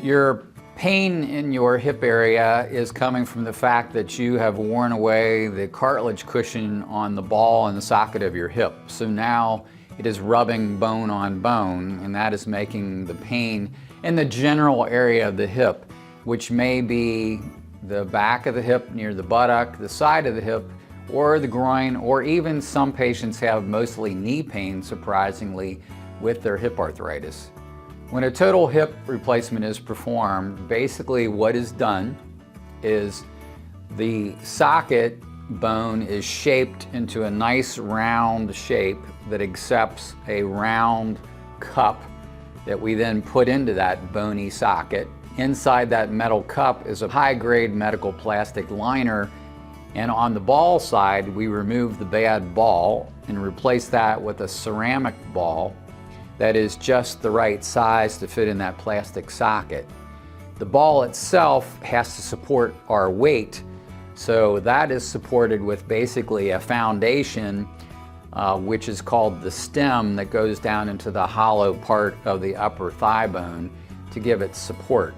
Your pain in your hip area is coming from the fact that you have worn away the cartilage cushion on the ball and the socket of your hip. So now it is rubbing bone on bone, and that is making the pain in the general area of the hip, which may be the back of the hip near the buttock, the side of the hip, or the groin, or even some patients have mostly knee pain, surprisingly, with their hip arthritis. When a total hip replacement is performed, basically what is done is the socket bone is shaped into a nice round shape that accepts a round cup that we then put into that bony socket. Inside that metal cup is a high-grade medical plastic liner, and on the ball side we remove the bad ball and replace that with a ceramic ball that is just the right size to fit in that plastic socket. The ball itself has to support our weight, so that is supported with basically a foundation which is called the stem, that goes down into the hollow part of the upper thigh bone to give it support.